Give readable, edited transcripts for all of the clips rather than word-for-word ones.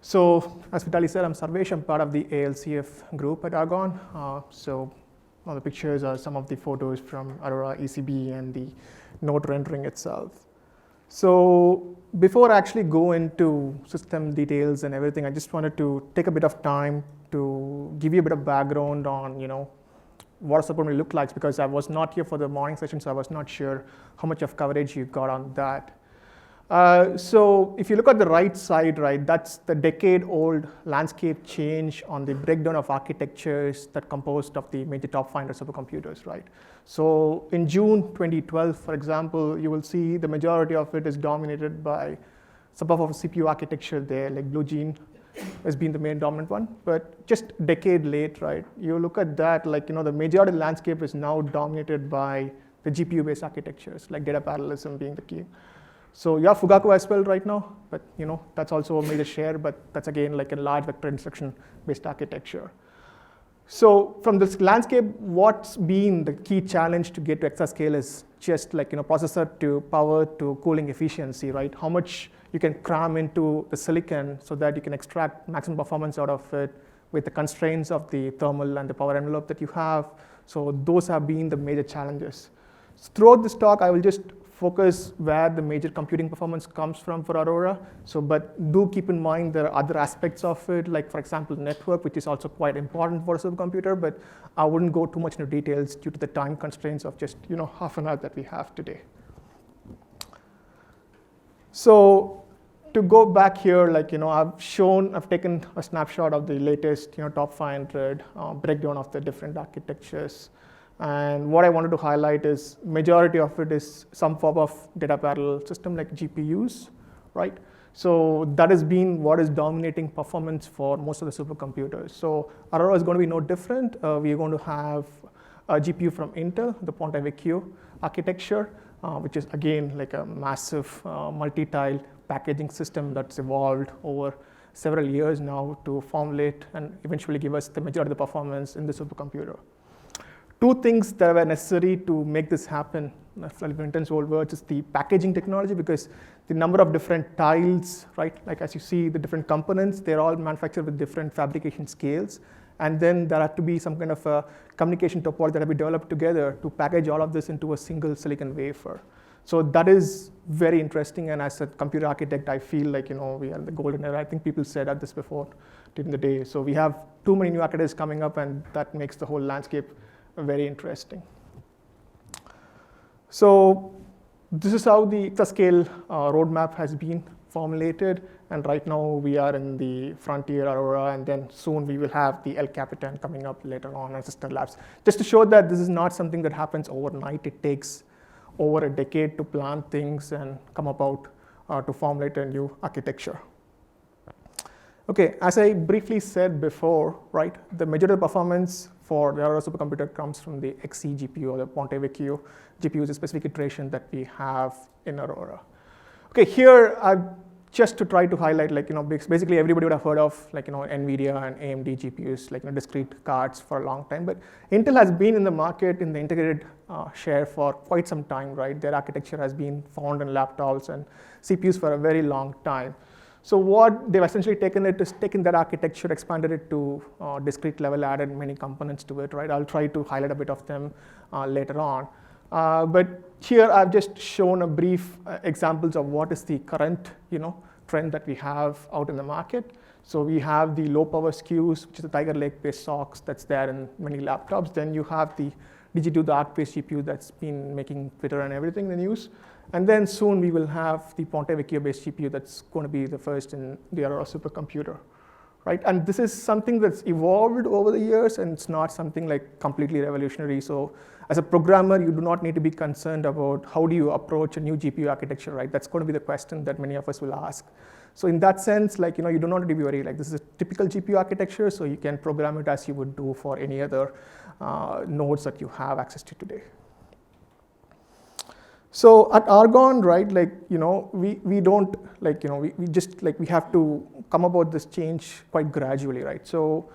So as Vitaly said, I'm Sarvesh. I'm part of the ALCF group at Argonne. So the pictures are some of the photos from Aurora ECB and the node rendering itself. So before I actually go into system details and everything, I just wanted to take a bit of time to give you a bit of background on, what a supercomputer looked like, because I was not here for the morning session, so I was not sure how much of coverage you got on that. So if you look at the right side, right, that's the decade-old landscape change on the breakdown of architectures that composed of the major top 500 supercomputers, right? So in June 2012, for example, you will see the majority of it is dominated by some of CPU architecture there, like Blue Gene has been the main dominant one. But just a decade late, right, you look at that, like, the majority of the landscape is now dominated by the GPU-based architectures, like data parallelism being the key. So you have Fugaku as well right now, but that's also a major share, but that's again like a large vector instruction-based architecture. So from this landscape, what's been the key challenge to get to Exascale is just like processor to power to cooling efficiency, right? How much you can cram into the silicon so that you can extract maximum performance out of it with the constraints of the thermal and the power envelope that you have. So those have been the major challenges. So throughout this talk, I will just focus where the major computing performance comes from for Aurora. So, but do keep in mind there are other aspects of it, like for example, network, which is also quite important for a supercomputer, but I wouldn't go too much into details due to the time constraints of just half an hour that we have today. So to go back here, like I've taken a snapshot of the latest top 500 breakdown of the different architectures. And what I wanted to highlight is majority of it is some form of data parallel system like GPUs, right? So that has been what is dominating performance for most of the supercomputers. So Aurora is going to be no different. We are going to have a GPU from Intel, the Ponte Vecchio architecture, which is again like a massive multi-tile packaging system that's evolved over several years now to formulate and eventually give us the majority of the performance in the supercomputer. Two things that were necessary to make this happen, in Intel's old words, is the packaging technology, because the number of different tiles, right, like as you see the different components, they're all manufactured with different fabrication scales. And then there had to be some kind of a communication topology that had to be developed together to package all of this into a single silicon wafer. So that is very interesting. And as a computer architect, I feel like we are in the golden era. I think people said this before during the day. So we have too many new architects coming up, and that makes the whole landscape very interesting. So this is how the Exascale roadmap has been formulated. And right now we are in the frontier Aurora, and then soon we will have the El Capitan coming up later on as sister labs. Just to show that this is not something that happens overnight. It takes over a decade to plan things and come about to formulate a new architecture. Okay, as I briefly said before, right, the majority of performance for the Aurora supercomputer comes from the XE GPU, or the Ponte Vecchio GPU is a specific iteration that we have in Aurora. Okay, here just to try to highlight, like basically everybody would have heard of NVIDIA and AMD GPUs, like discrete cards for a long time. But Intel has been in the market in the integrated share for quite some time, right? Their architecture has been found in laptops and CPUs for a very long time. So what they've essentially taken that architecture, expanded it to discrete level, added many components to it, right? I'll try to highlight a bit of them later on. But here I've just shown a brief examples of what is the current trend that we have out in the market. So we have the low power SKUs, which is the Tiger Lake-based SOCs that's there in many laptops. Then you have the DG2, the ARC-based GPU that's been making Twitter and everything in the news. And then soon we will have the Ponte Vecchio-based GPU that's going to be the first in the Aurora supercomputer, right? And this is something that's evolved over the years, and it's not something like completely revolutionary. So as a programmer, you do not need to be concerned about how do you approach a new GPU architecture, right? That's going to be the question that many of us will ask. So in that sense, like you do not need to be worried. Like this is a typical GPU architecture, so you can program it as you would do for any other nodes that you have access to today. So at Argonne, right, like we don't we just we have to come about this change quite gradually, right? So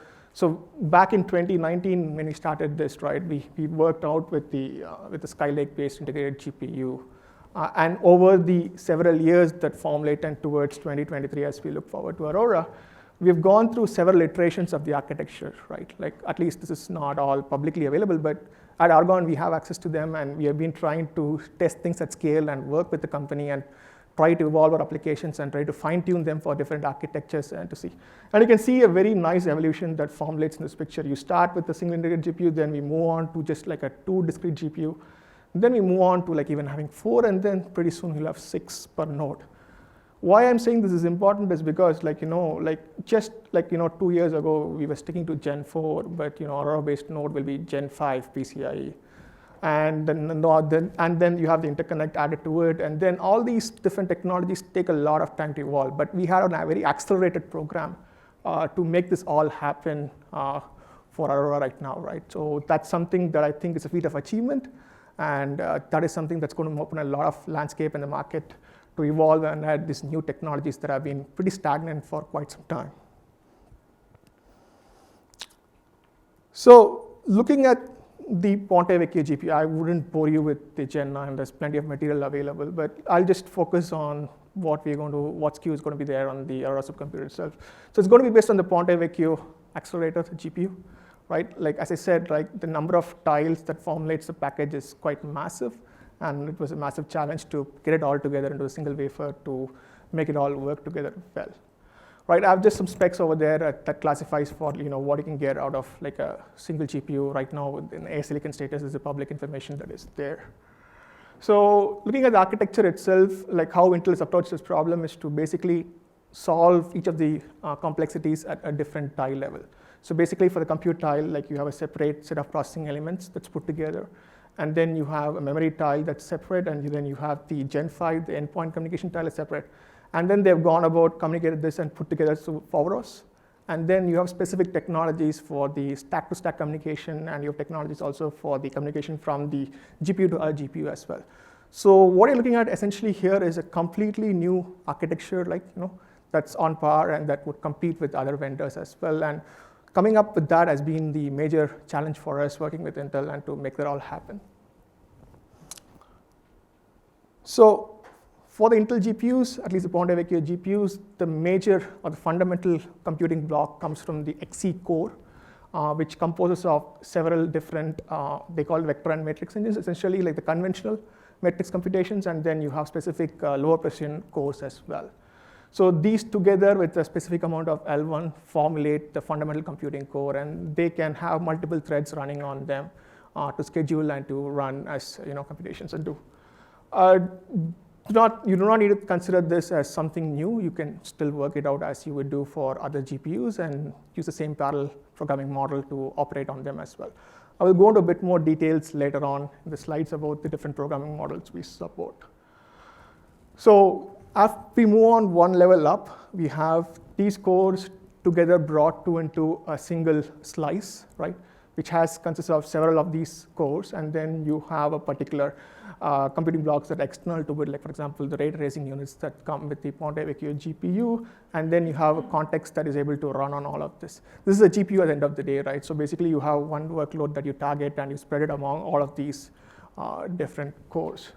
back in 2019 when we started this, right, we worked out with the Skylake-based integrated GPU, and over the several years that formulated towards 2023 as we look forward to Aurora, we've gone through several iterations of the architecture, right? Like, at least this is not all publicly available, but at Argonne, we have access to them, and we have been trying to test things at scale and work with the company and try to evolve our applications and try to fine-tune them for different architectures and to see. And you can see a very nice evolution that formulates in this picture. You start with a single integrated GPU, then we move on to just like a 2 discrete GPU. Then we move on to like even having 4, and then pretty soon we'll have 6 per node. Why I'm saying this is important is because, like, just like 2 years ago, we were sticking to Gen 4, but Aurora-based node will be Gen 5 PCIe. And then you have the interconnect added to it, and then all these different technologies take a lot of time to evolve. But we had a very accelerated program to make this all happen for Aurora right now, right? So that's something that I think is a feat of achievement, and that is something that's going to open a lot of landscape in the market to evolve and add these new technologies that have been pretty stagnant for quite some time. So looking at the Ponte Vecchio GPU, I wouldn't bore you with the Gen 9. There's plenty of material available, but I'll just focus on what SKU is going to be there on the Aurora supercomputer itself. So it's going to be based on the Ponte Vecchio accelerator GPU, right? Like, as I said, like, the number of tiles that formulates the package is quite massive, and it was a massive challenge to get it all together into a single wafer to make it all work together well. Right, I have just some specs over there that classifies for what you can get out of like a single GPU right now in ASIC status is the public information that is there. So looking at the architecture itself, like how Intel has approached this problem is to basically solve each of the complexities at a different tile level. So basically for the compute tile, like you have a separate set of processing elements that's put together. And then you have a memory tile that's separate, and then you have the Gen 5, the endpoint communication tile is separate. And then they've gone about communicated this and put together Foveros. And then you have specific technologies for the stack-to-stack communication, and you have technologies also for the communication from the GPU to other GPU as well. So what you're looking at essentially here is a completely new architecture, like that's on par and that would compete with other vendors as well. And coming up with that has been the major challenge for us working with Intel and to make that all happen. So for the Intel GPUs, at least the Ponte Vecchio GPUs, the major or the fundamental computing block comes from the XE core, which composes of several different, they call it vector and matrix engines, essentially like the conventional matrix computations, and then you have specific lower precision cores as well. So these together with a specific amount of L1 formulate the fundamental computing core, and they can have multiple threads running on them to schedule and to run as computations and do. You do not need to consider this as something new. You can still work it out as you would do for other GPUs and use the same parallel programming model to operate on them as well. I will go into a bit more details later on in the slides about the different programming models we support. So as we move on one level up, we have these cores together brought into a single slice, right? Which consists of several of these cores, and then you have a particular computing blocks that are external to it, like for example, the ray tracing units that come with the Ponte Vecchio GPU, and then you have a context that is able to run on all of this. This is a GPU at the end of the day, right? So basically you have one workload that you target and you spread it among all of these different cores.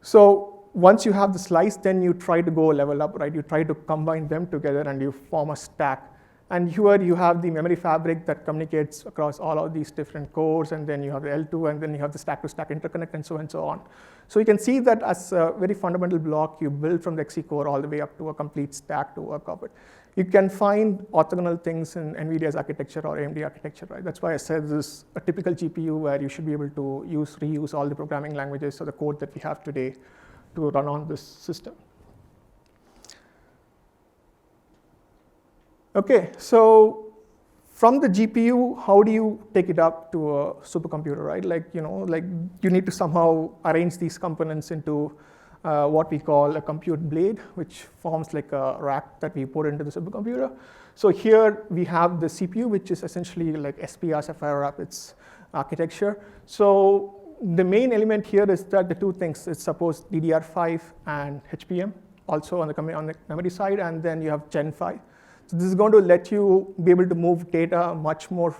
So once you have the slice, then you try to go a level up, right? You try to combine them together and you form a stack. And here you have the memory fabric that communicates across all of these different cores, and then you have the L2, and then you have the stack-to-stack interconnect, and so on and so on. So you can see that as a very fundamental block, you build from the XE core all the way up to a complete stack to work off it. You can find orthogonal things in NVIDIA's architecture or AMD architecture, right? That's why I said this is a typical GPU where you should be able to reuse all the programming languages or the code that we have today to run on this system. Okay, so from the GPU, how do you take it up to a supercomputer, right? Like you need to somehow arrange these components into what we call a compute blade, which forms like a rack that we put into the supercomputer. So here we have the CPU, which is essentially like SPR Sapphire Rapids architecture. So the main element here is that the two things, it's supposed DDR5 and HBM, also on the memory side, and then you have Gen 5. So this is going to let you be able to move data much more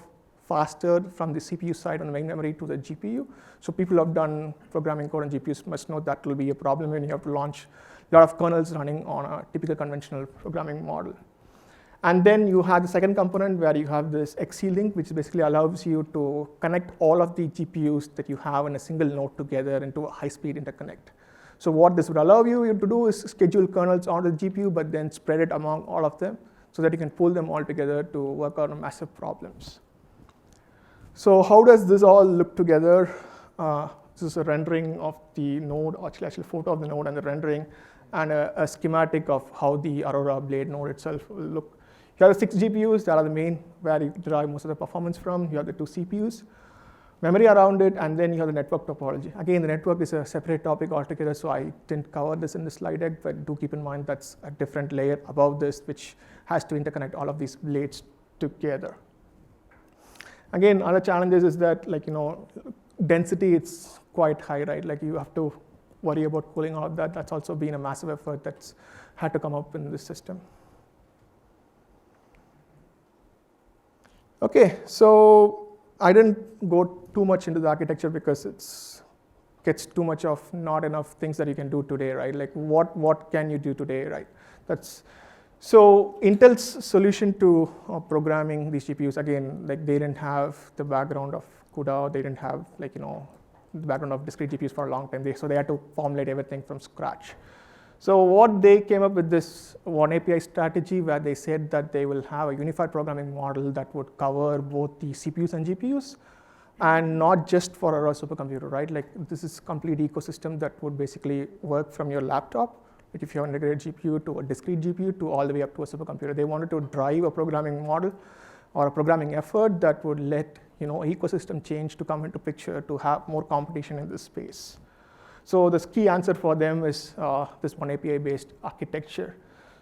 faster from the CPU side on the main memory to the GPU. So people who have done programming code on GPUs must know that will be a problem when you have to launch a lot of kernels running on a typical conventional programming model. And then you have the second component where you have this XC link, which basically allows you to connect all of the GPUs that you have in a single node together into a high-speed interconnect. So what this would allow you to do is schedule kernels on the GPU, but then spread it among all of them so that you can pull them all together to work on massive problems. So how does this all look together? This is a rendering of the node, actually a photo of the node and the rendering, and a schematic of how the Aurora blade node itself will look. You have the 6 GPUs that are the main, where you derive most of the performance from. You have the 2 CPUs, memory around it, and then you have the network topology. Again, the network is a separate topic altogether, so I didn't cover this in the slide deck, but do keep in mind that's a different layer above this, which has to interconnect all of these blades together. Again, other challenges is that, density, it's quite high, right? Like you have to worry about cooling all of that. That's also been a massive effort that's had to come up in this system. Okay, so I didn't go too much into the architecture because it gets too much of not enough things that you can do today, right? Like what can you do today, right? So Intel's solution to programming these GPUs, again, like they didn't have the background of CUDA, they didn't have the background of discrete GPUs for a long time, so they had to formulate everything from scratch. So what they came up with this one API strategy where they said that they will have a unified programming model that would cover both the CPUs and GPUs, and not just for Aurora supercomputer, right? Like this is a complete ecosystem that would basically work from your laptop, like if you have an integrated GPU to a discrete GPU to all the way up to a supercomputer. They wanted to drive a programming model or a programming effort that would let ecosystem change to come into picture to have more competition in this space. So this key answer for them is this one API-based architecture.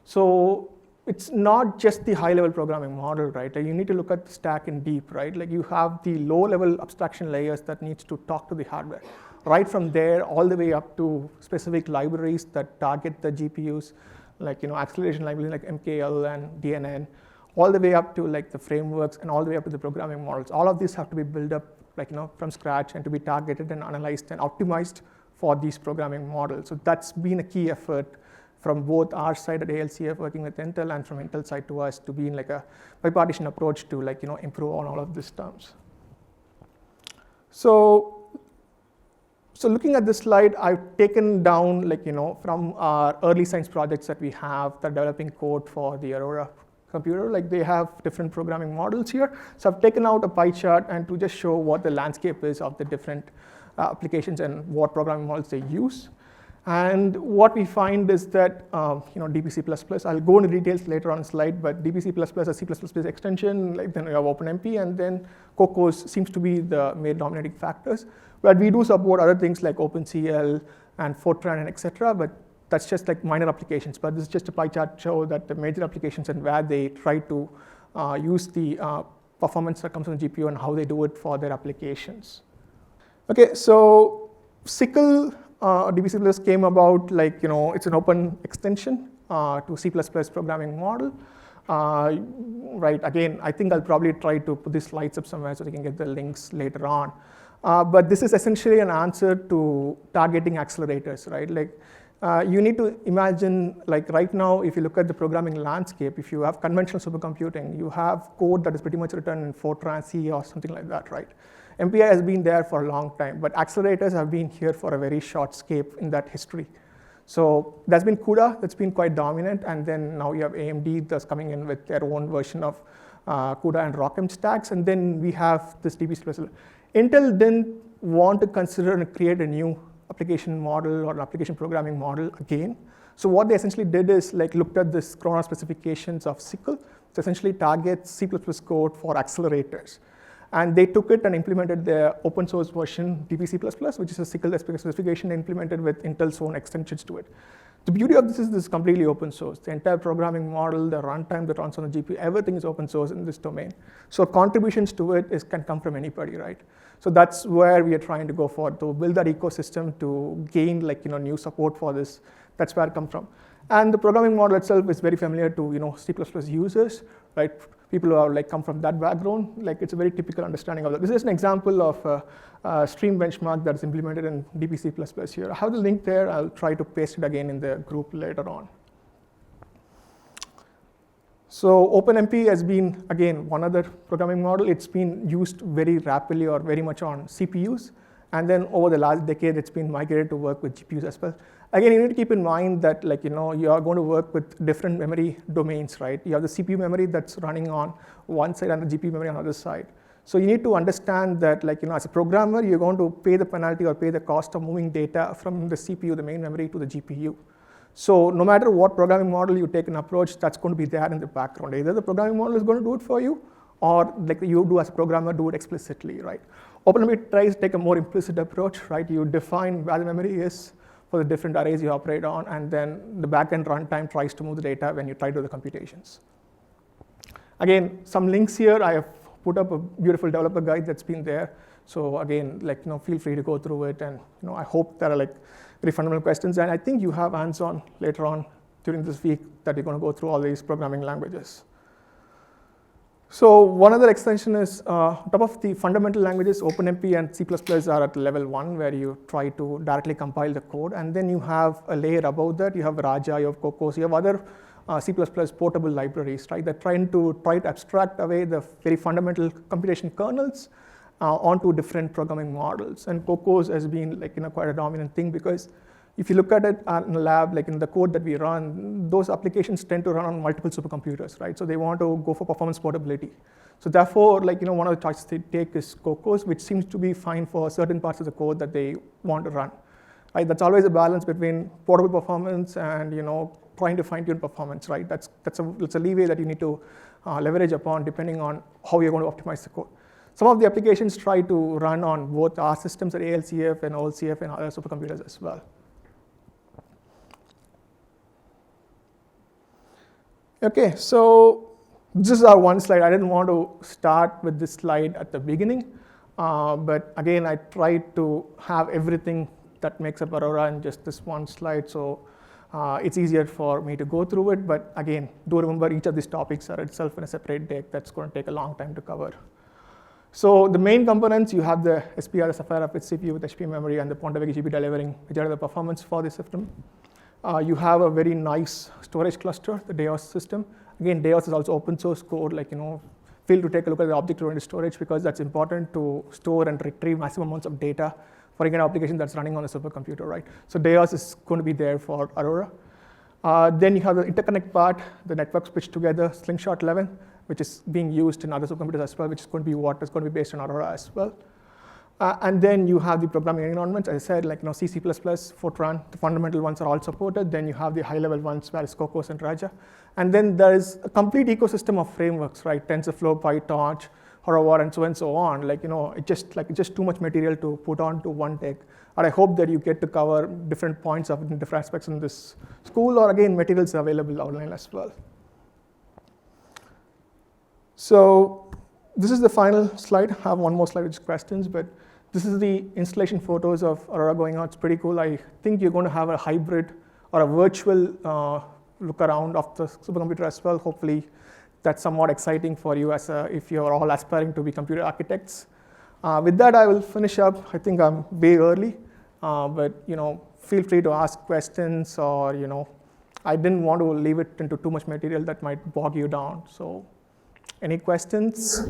So it's not just the high-level programming model, right? Like you need to look at the stack in deep, right? Like you have the low-level abstraction layers that needs to talk to the hardware. Right from there, all the way up to specific libraries that target the GPUs, like acceleration libraries like MKL and DNN, all the way up to like the frameworks and all the way up to the programming models. All of these have to be built up from scratch and to be targeted and analyzed and optimized for these programming models. So that's been a key effort from both our side at ALCF working with Intel and from Intel side to us to be in like a bipartisan approach to improve on all of these terms. So looking at this slide, I've taken down from our early science projects that we have, the developing code for the Aurora computer, like they have different programming models here. So I've taken out a pie chart and to just show what the landscape is of the different applications and what programming models they use. And what we find is that DPC++, I'll go into details later on the slide, but DPC++ is C++-based extension, like then we have OpenMP, and then Cocos seems to be the main dominating factors. But we do support other things like OpenCL and Fortran and etc., but that's just like minor applications. But this is just a pie chart to show that the major applications and where they try to use the performance that comes from the GPU and how they do it for their applications. Okay, so SYCL DPC++ came about it's an open extension to C++ programming model. Right, again, I think I'll probably try to put these slides up somewhere so they can get the links later on. But this is essentially an answer to targeting accelerators, right? You need to imagine, right now, if you look at the programming landscape, if you have conventional supercomputing, you have code that is pretty much written in Fortran, C, or something like that, right? MPI has been there for a long time, but accelerators have been here for a very short scape in that history. So that's been CUDA, that's been quite dominant, and then now you have AMD that's coming in with their own version of CUDA and ROCm stacks, and then we have this DPC++. Intel didn't want to consider and create a new application model or an application programming model again. So what they essentially did is looked at this Chronos specifications of SYCL, which essentially targets C++ code for accelerators. And they took it and implemented their open source version, DPC++, which is a SYCL specification implemented with Intel's own extensions to it. The beauty of this is this is completely open source. The entire programming model, the runtime that runs on the GPU, everything is open source in this domain. So contributions to it can come from anybody, right? So that's where we are trying to go for, to build that ecosystem to gain new support for this. That's where it comes from. And the programming model itself is very familiar to C++ users, right? people who are like come from that background, like it's a very typical understanding of that. This is an example of a stream benchmark that's implemented in DPC++ here. I have the link there. I'll try to paste it again in the group later on. So OpenMP has been, again, one other programming model. It's been used very rapidly or very much on CPUs. And then over the last decade, it's been migrated to work with GPUs as well. Again, you need to keep in mind that you are going to work with different memory domains, right? You have the CPU memory that's running on one side and the GPU memory on the other side. So you need to understand that as a programmer, you're going to pay the penalty or pay the cost of moving data from the CPU, the main memory, to the GPU. So no matter what programming model you take an approach, that's going to be there in the background. Either the programming model is going to do it for you, or you do as a programmer, do it explicitly, right? OpenMP tries to take a more implicit approach, right? You define where the memory is for the different arrays you operate on, and then the backend runtime tries to move the data when you try to do the computations. Again, some links here. I have put up a beautiful developer guide that's been there. So again, feel free to go through it, and I hope there are very fundamental questions. And I think you have hands-on later on during this week that you're going to go through all these programming languages. So one other extension is, on top of the fundamental languages, OpenMP and C++ are at level 1, where you try to directly compile the code. And then you have a layer above that. You have Raja, you have Cocos, you have other C++ portable libraries, right? That try to abstract away the very fundamental computation kernels onto different programming models. And Cocos has been quite a dominant thing, because if you look at it in the lab, in the code that we run, those applications tend to run on multiple supercomputers, right? So they want to go for performance portability. So therefore, one of the choices they take is Cocos, which seems to be fine for certain parts of the code that they want to run. Right? That's always a balance between portable performance and trying to fine-tune performance, right? That's a leeway that you need to leverage upon depending on how you're going to optimize the code. Some of the applications try to run on both our systems at ALCF and OLCF and other supercomputers as well. Okay, so this is our one slide. I didn't want to start with this slide at the beginning, but again, I tried to have everything that makes up Aurora in just this one slide, so it's easier for me to go through it. But again, do remember each of these topics are itself in a separate deck that's going to take a long time to cover. So the main components, you have the SPR, the Sapphire with CPU with HP memory, and the Ponte Vecchio GPU delivering majority of the performance for the system. You have a very nice storage cluster, the Deos system. Again, Deos is also open source code. Feel free to take a look at the object-oriented storage, because that's important to store and retrieve massive amounts of data for an application that's running on a supercomputer, right? So Deos is going to be there for Aurora. Then you have the interconnect part, the network switched together, Slingshot 11, which is being used in other supercomputers as well, which is going to be what is going to be based on Aurora as well. And then you have the programming environments. As I said, C, C++, Fortran, the fundamental ones are all supported. Then you have the high-level ones, where it's Cocos and Raja. And then there is a complete ecosystem of frameworks, right? TensorFlow, PyTorch, Aurora, and so on. It's just too much material to put onto one deck. And I hope that you get to cover different points of different aspects in this school, or again, materials are available online as well. So this is the final slide. I have one more slide, which is questions, but this is the installation photos of Aurora going on. It's pretty cool. I think you're going to have a hybrid or a virtual look around of the supercomputer as well. Hopefully, that's somewhat exciting for you if you're all aspiring to be computer architects. With that, I will finish up. I think I'm way early, but feel free to ask questions, or I didn't want to leave it into too much material that might bog you down. So, any questions?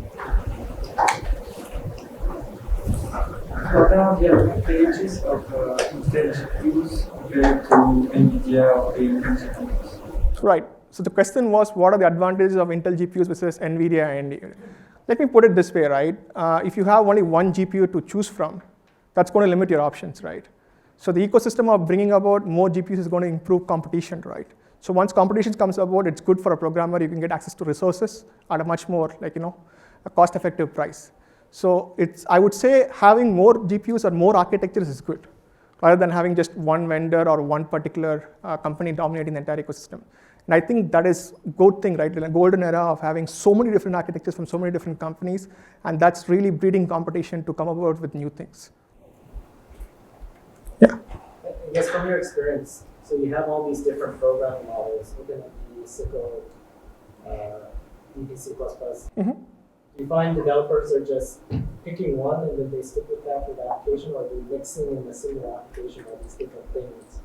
What are the advantages of Intel GPUs compared to NVIDIA or AMD GPUs? Right. So the question was, what are the advantages of Intel GPUs versus NVIDIA and Let me put it this way, right? If you have only one GPU to choose from, that's going to limit your options, right? So the ecosystem of bringing about more GPUs is going to improve competition, right? So once competition comes about, it's good for a programmer. You can get access to resources at a much more, a cost-effective price. So I would say having more GPUs or more architectures is good, rather than having just one vendor or one particular company dominating the entire ecosystem. And I think that is a good thing, right? In a golden era of having so many different architectures from so many different companies, and that's really breeding competition to come about with new things. Yeah? I guess from your experience, so you have all these different programming models, OpenMP, SYCL, DBC++. Mm-hmm. Do you find developers are just picking one and then they stick with that for the application, or are they mixing in a single application all these different things?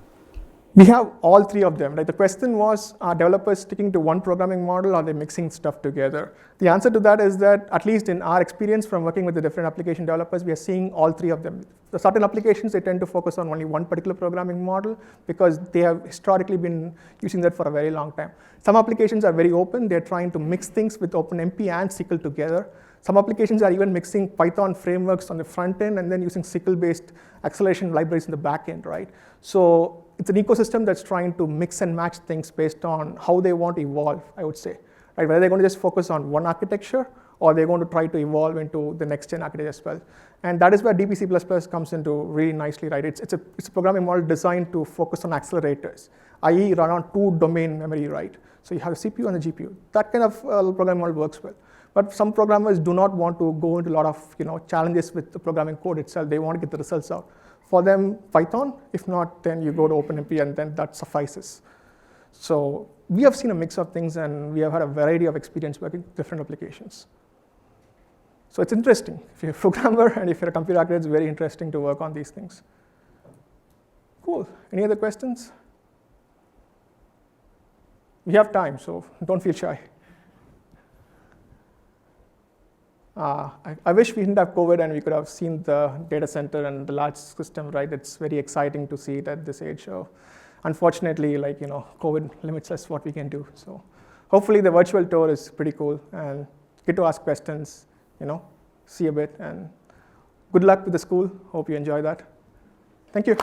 We have all three of them. Right? The question was, are developers sticking to one programming model, or are they mixing stuff together? The answer to that is that, at least in our experience from working with the different application developers, we are seeing all three of them. The certain applications, they tend to focus on only one particular programming model because they have historically been using that for a very long time. Some applications are very open. They're trying to mix things with OpenMP and SYCL together. Some applications are even mixing Python frameworks on the front end and then using SYCL-based acceleration libraries in the back end, right? So it's an ecosystem that's trying to mix and match things based on how they want to evolve, I would say. Right? Whether they're going to just focus on one architecture or they're going to try to evolve into the next gen architecture as well. And that is where DBC++ comes into really nicely, right? It's a programming model designed to focus on accelerators, i.e. run on two domain memory, right? So you have the CPU and the GPU. That kind of programming model works well. But some programmers do not want to go into a lot of challenges with the programming code itself. They want to get the results out. For them, Python. If not, then you go to OpenMP, and then that suffices. So we have seen a mix of things, and we have had a variety of experience working with different applications. So it's interesting. If you're a programmer and if you're a computer architect, it's very interesting to work on these things. Cool. Any other questions? We have time, so don't feel shy. I wish we didn't have COVID and we could have seen the data center and the large system, right? It's very exciting to see it at this age. So unfortunately, COVID limits us what we can do. So hopefully the virtual tour is pretty cool and get to ask questions, see a bit, and good luck with the school. Hope you enjoy that. Thank you.